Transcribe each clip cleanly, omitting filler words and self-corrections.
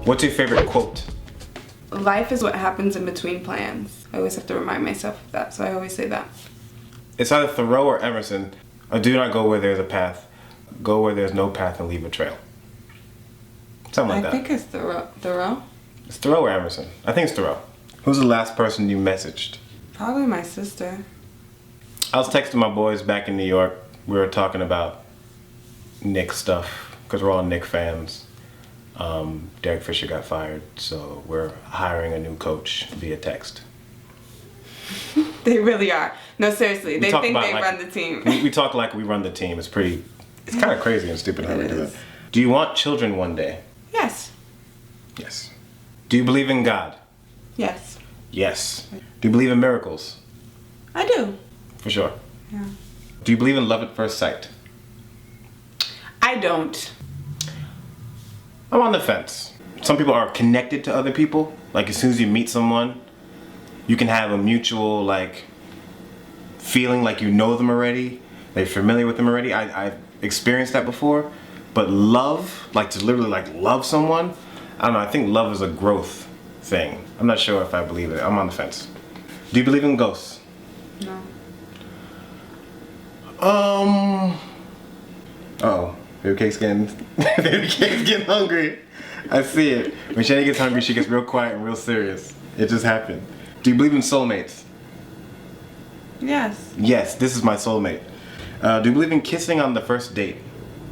What's your favorite quote? Life is what happens in between plans. I always have to remind myself of that, so I always say that. It's either Thoreau or Emerson. Do not go where there's a path. Go where there's no path and leave a trail. Something like that. I think it's Thoreau. It's Thoreau or Emerson? I think it's Thoreau. Who's the last person you messaged? Probably my sister. I was texting my boys back in New York. We were talking about Knick stuff, because we're all Knick fans. Derek Fisher got fired, so we're hiring a new coach via text. They really are. No, seriously. They think they run the team. We talk like we run the team. It's kind of crazy and stupid how we do it. Do you want children one day? Yes. Yes. Do you believe in God? Yes. Yes. Do you believe in miracles? I do. For sure. Yeah. Do you believe in love at first sight? I don't. I'm on the fence. Some people are connected to other people. Like as soon as you meet someone, you can have a mutual like feeling like you know them already. They're familiar with them already. I've experienced that before. But love, like to literally like love someone, I don't know. I think love is a growth thing. I'm not sure if I believe it. I'm on the fence. Do you believe in ghosts? No. Oh, baby cake's getting hungry. I see it. When Shani gets hungry, she gets real quiet and real serious. It just happened. Do you believe in soulmates? Yes. Yes, this is my soulmate. Do you believe in kissing on the first date?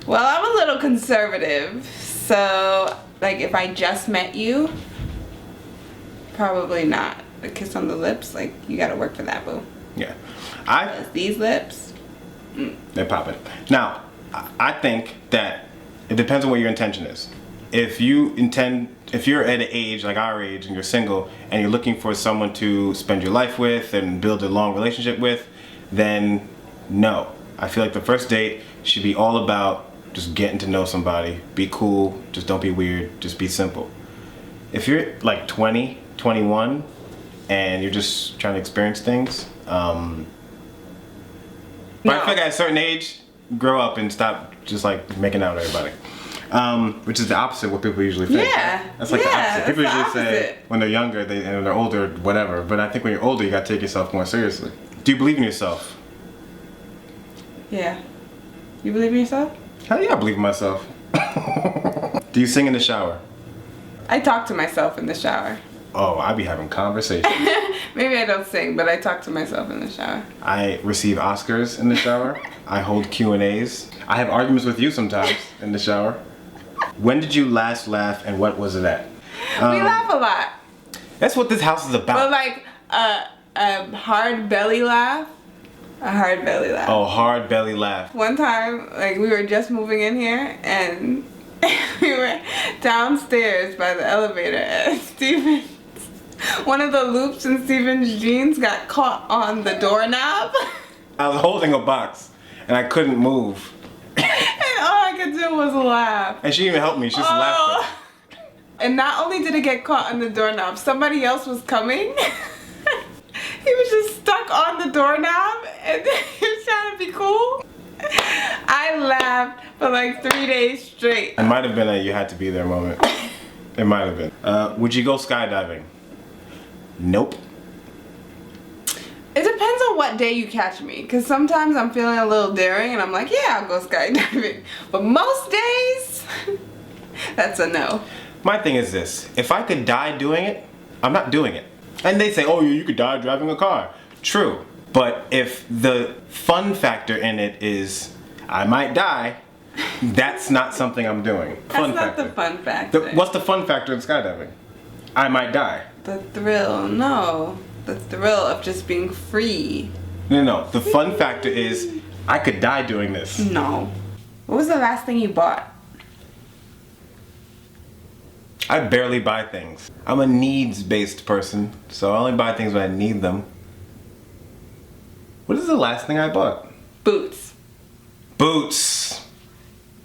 Well, I'm a little conservative, so like if I just met you, probably not. A kiss on the lips, like you gotta work for that, boo. Yeah. These lips. They're popping. Now, I think that it depends on what your intention is. If you're at an age like our age and you're single and you're looking for someone to spend your life with and build a long relationship with, then no. I feel like the first date should be all about just getting to know somebody. Be cool, just don't be weird, just be simple. If you're like 20, 21, and you're just trying to experience things, No. I feel like at a certain age, grow up and stop just like making out with everybody. Which is the opposite of what people usually think. Yeah. That's like the opposite. People usually say opposite. when they're younger and they're older, whatever. But I think when you're older, you gotta take yourself more seriously. Do you believe in yourself? Yeah. You believe in yourself? Hell yeah, I believe in myself. Do you sing in the shower? I talk to myself in the shower. Oh, I be having conversations. Maybe I don't sing, but I talk to myself in the shower. I receive Oscars in the shower. I hold Q&As. I have arguments with you sometimes in the shower. When did you last laugh and what was it at? We laugh a lot. That's what this house is about. But like a hard belly laugh. A hard belly laugh. Oh, hard belly laugh. One time, like we were just moving in here and we were downstairs by the elevator and one of the loops in Steven's jeans got caught on the doorknob. I was holding a box and I couldn't move. And all I could do was laugh. And she didn't even help me, she just laughed. And not only did it get caught on the doorknob, somebody else was coming. He was just stuck on the doorknob and he was trying to be cool. I laughed for like 3 days straight. It might have been a you had to be there moment. It might have been. Would you go skydiving? Nope. It depends on what day you catch me, because sometimes I'm feeling a little daring and I'm like, yeah, I'll go skydiving. But most days, that's a no. My thing is this, if I could die doing it, I'm not doing it. And they say, oh, you could die driving a car. True. But if the fun factor in it is, I might die, that's not something I'm doing. That's not the fun factor. What's the fun factor in skydiving? I might die. The thrill, no. The thrill of just being free. No. The fun factor is, I could die doing this. No. What was the last thing you bought? I barely buy things. I'm a needs-based person, so I only buy things when I need them. What is the last thing I bought? Boots. Boots.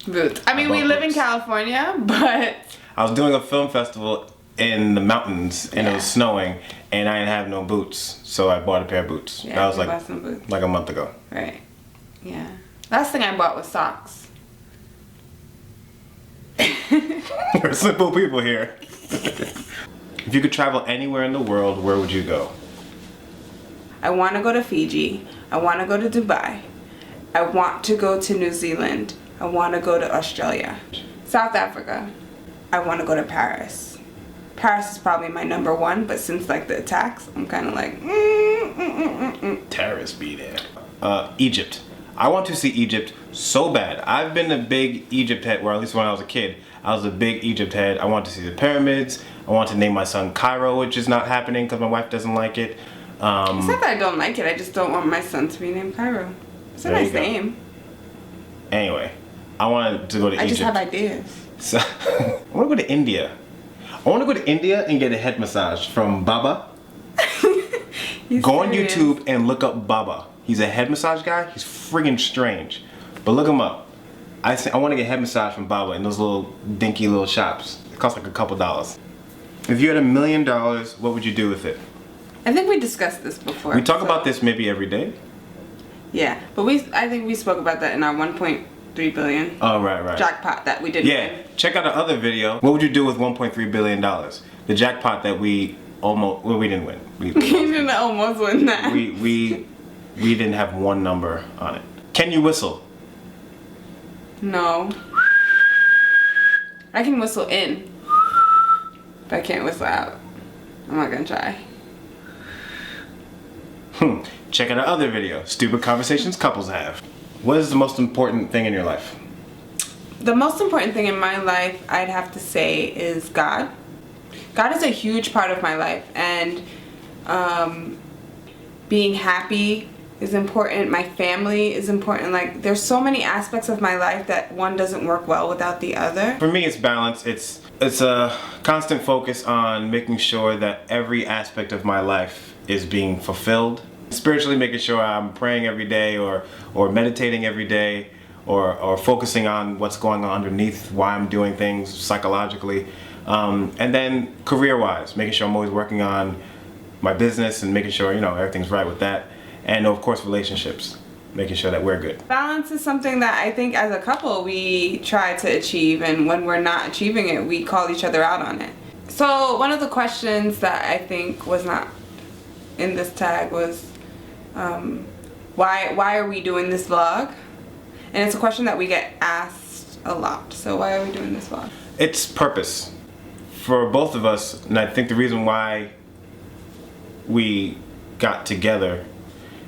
Boots. I mean, we live in California, but... I was doing a film festival in the mountains, and it was snowing, and I didn't have no boots, so I bought a pair of boots. Yeah, that was bought some boots. like a month ago. Right. Yeah. Last thing I bought was socks. We're simple people here. If you could travel anywhere in the world, where would you go? I want to go to Fiji. I want to go to Dubai. I want to go to New Zealand. I want to go to Australia. South Africa. I want to go to Paris. Paris is probably my number one, but since like the attacks, I'm kind of like, Terrorists be there. Egypt. I want to see Egypt so bad. I've been a big Egypt head, or at least when I was a kid, I was a big Egypt head. I want to see the pyramids. I want to name my son Cairo, which is not happening because my wife doesn't like it. It's not that I don't like it, I just don't want my son to be named Cairo. It's a nice name. Anyway, I wanted to go to Egypt. I just have ideas. So, I want to go to India. I want to go to India and get a head massage from Baba. Go on YouTube and look up Baba. He's a head massage guy. He's friggin' strange. But look him up. I want to get a head massage from Baba in those little dinky little shops. It costs like a couple dollars. If you had $1 million, what would you do with it? I think we discussed this before. We talk about this maybe every day. Yeah, but I think we spoke about that in our 1.3 billion. Oh, right. Jackpot that we didn't win. Check out our other video. What would you do with $1.3 billion? The jackpot that we almost, well, we didn't win. We didn't almost win that. We didn't have one number on it. Can you whistle? No. I can whistle in, but I can't whistle out. I'm not gonna try. Check out our other video, Stupid Conversations Couples Have. What is the most important thing in your life? The most important thing in my life, I'd have to say, is God. God is a huge part of my life, and being happy is important. My family is important. Like, there's so many aspects of my life that one doesn't work well without the other. For me, it's balance. It's a constant focus on making sure that every aspect of my life is being fulfilled. Spiritually, making sure I'm praying every day or meditating every day or focusing on what's going on underneath why I'm doing things psychologically. And then career-wise, making sure I'm always working on my business and making sure, everything's right with that. And of course, relationships, making sure that we're good. Balance is something that I think as a couple we try to achieve, and when we're not achieving it, we call each other out on it. So one of the questions that I think was not in this tag was, why are we doing this vlog? And it's a question that we get asked a lot. So why are we doing this vlog? It's purpose for both of us, and I think the reason why we got together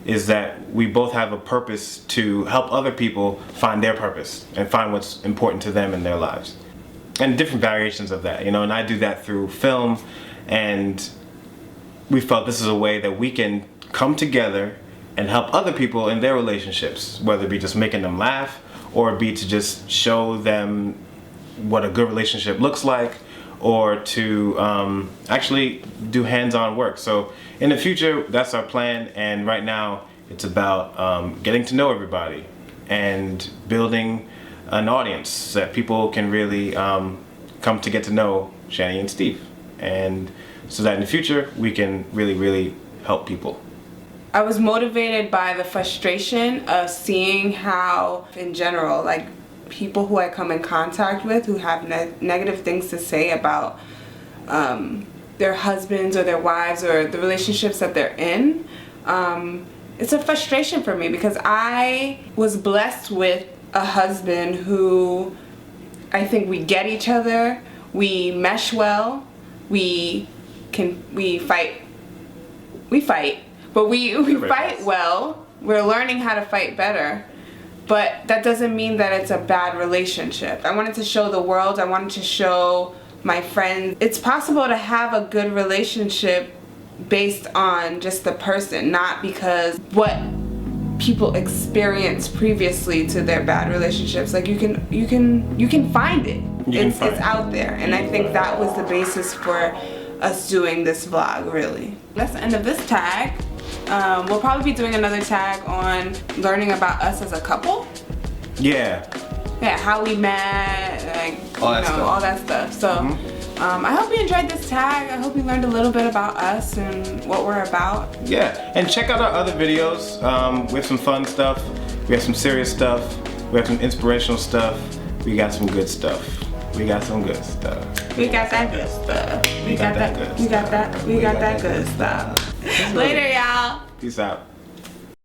is that we both have a purpose to help other people find their purpose and find what's important to them in their lives. And different variations of that, and I do that through film, and we felt this is a way that we can come together and help other people in their relationships, whether it be just making them laugh or be to just show them what a good relationship looks like, or to actually do hands-on work. So in the future, that's our plan, and right now it's about getting to know everybody and building an audience that people can really come to get to know Shani and Steve, and so that in the future we can really, really help people. I was motivated by the frustration of seeing how, in general, like, people who I come in contact with who have negative things to say about their husbands or their wives or the relationships that they're in. It's a frustration for me because I was blessed with a husband who I think we get each other, we mesh well, we fight, but we fight well. We're learning how to fight better. But that doesn't mean that it's a bad relationship. I wanted to show the world, I wanted to show my friends, it's possible to have a good relationship based on just the person, not because what people experienced previously to their bad relationships. Like, you can find it. It's out there. And I think that was the basis for us doing this vlog, really. That's the end of this tag. We'll probably be doing another tag on learning about us as a couple. Yeah, how we met, like, all that stuff. So I hope you enjoyed this tag. I hope you learned a little bit about us and what we're about. Yeah, and check out our other videos. We have some fun stuff, we have some serious stuff, we have some inspirational stuff, we got some good stuff. We got some good stuff. We got that good stuff. We got that good stuff. We got that good stuff. Later, y'all. Peace out.